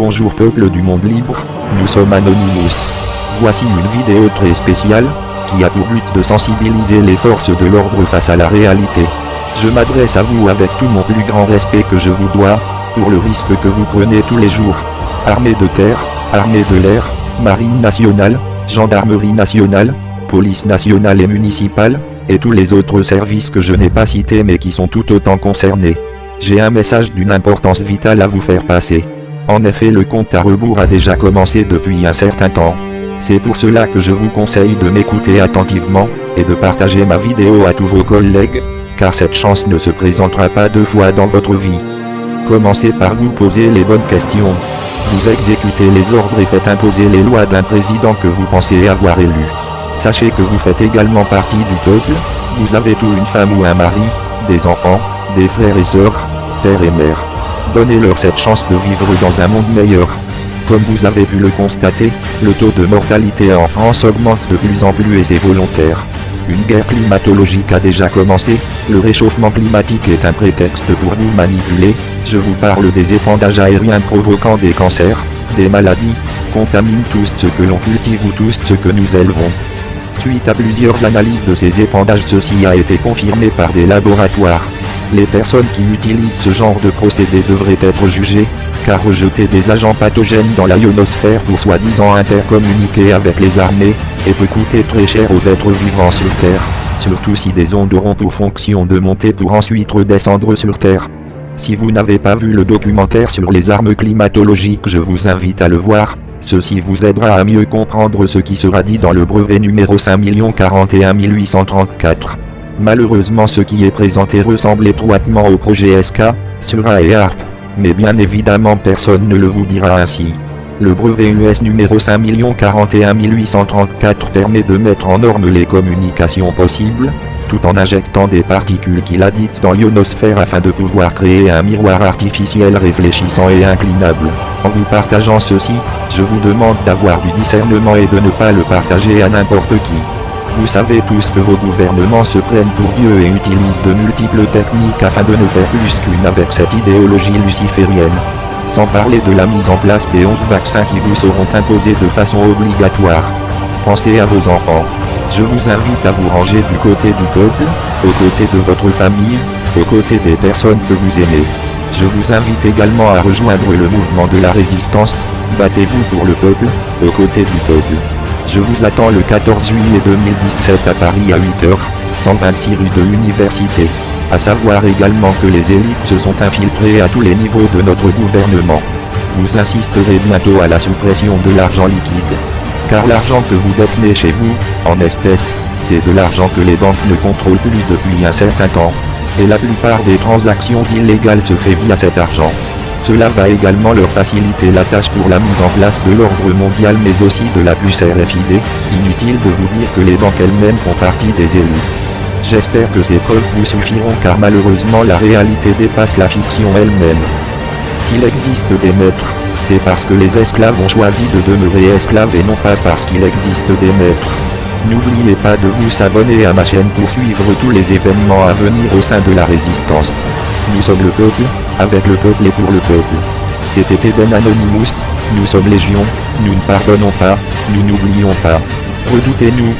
Bonjour peuple du monde libre, nous sommes Anonymous. Voici une vidéo très spéciale, qui a pour but de sensibiliser les forces de l'ordre face à la réalité. Je m'adresse à vous avec tout mon plus grand respect que je vous dois, pour le risque que vous prenez tous les jours. Armée de terre, armée de l'air, marine nationale, gendarmerie nationale, police nationale et municipale, et tous les autres services que je n'ai pas cités mais qui sont tout autant concernés. J'ai un message d'une importance vitale à vous faire passer. En effet, le compte à rebours a déjà commencé depuis un certain temps. C'est pour cela que je vous conseille de m'écouter attentivement, et de partager ma vidéo à tous vos collègues, car cette chance ne se présentera pas deux fois dans votre vie. Commencez par vous poser les bonnes questions. Vous exécutez les ordres et faites imposer les lois d'un président que vous pensez avoir élu. Sachez que vous faites également partie du peuple, vous avez tout une femme ou un mari, des enfants, des frères et sœurs, père et mère. Donnez-leur cette chance de vivre dans un monde meilleur. Comme vous avez pu le constater, le taux de mortalité en France augmente de plus en plus et c'est volontaire. Une guerre climatologique a déjà commencé, le réchauffement climatique est un prétexte pour vous manipuler, je vous parle des épandages aériens provoquant des cancers, des maladies, contaminent tous ce que l'on cultive ou tous ce que nous élevons. Suite à plusieurs analyses de ces épandages, ceci a été confirmé par des laboratoires. Les personnes qui utilisent ce genre de procédé devraient être jugées, car rejeter des agents pathogènes dans la ionosphère pour soi-disant intercommuniquer avec les armées, et peut coûter très cher aux êtres vivants sur Terre, surtout si des ondes auront pour fonction de monter pour ensuite redescendre sur Terre. Si vous n'avez pas vu le documentaire sur les armes climatologiques, je vous invite à le voir, ceci vous aidera à mieux comprendre ce qui sera dit dans le brevet numéro 5 041 834. Malheureusement, ce qui est présenté ressemble étroitement au projet SK, Sura et ARP, mais bien évidemment personne ne le vous dira ainsi. Le brevet US numéro 5 041 834 permet de mettre en norme les communications possibles, tout en injectant des particules qu'il additent dans l'ionosphère afin de pouvoir créer un miroir artificiel réfléchissant et inclinable. En vous partageant ceci, je vous demande d'avoir du discernement et de ne pas le partager à n'importe qui. Vous savez tous que vos gouvernements se prennent pour Dieu et utilisent de multiples techniques afin de ne faire plus qu'une avec cette idéologie luciférienne. Sans parler de la mise en place des 11 vaccins qui vous seront imposés de façon obligatoire. Pensez à vos enfants. Je vous invite à vous ranger du côté du peuple, aux côtés de votre famille, aux côtés des personnes que vous aimez. Je vous invite également à rejoindre le mouvement de la résistance, battez-vous pour le peuple, aux côtés du peuple. Je vous attends le 14 juillet 2017 à Paris à 8h, 126 rue de l'Université. À savoir également que les élites se sont infiltrées à tous les niveaux de notre gouvernement. Vous insisterez bientôt à la suppression de l'argent liquide. Car l'argent que vous détenez chez vous, en espèces, c'est de l'argent que les banques ne contrôlent plus depuis un certain temps. Et la plupart des transactions illégales se fait via cet argent. Cela va également leur faciliter la tâche pour la mise en place de l'ordre mondial mais aussi de la puce RFID, inutile de vous dire que les banques elles-mêmes font partie des élites. J'espère que ces preuves vous suffiront car malheureusement la réalité dépasse la fiction elle-même. S'il existe des maîtres, c'est parce que les esclaves ont choisi de demeurer esclaves et non pas parce qu'il existe des maîtres. N'oubliez pas de vous abonner à ma chaîne pour suivre tous les événements à venir au sein de la résistance. Nous sommes le peuple, avec le peuple et pour le peuple. C'était Eden Anonymous, nous sommes légion, nous ne pardonnons pas, nous n'oublions pas. Redoutez-nous.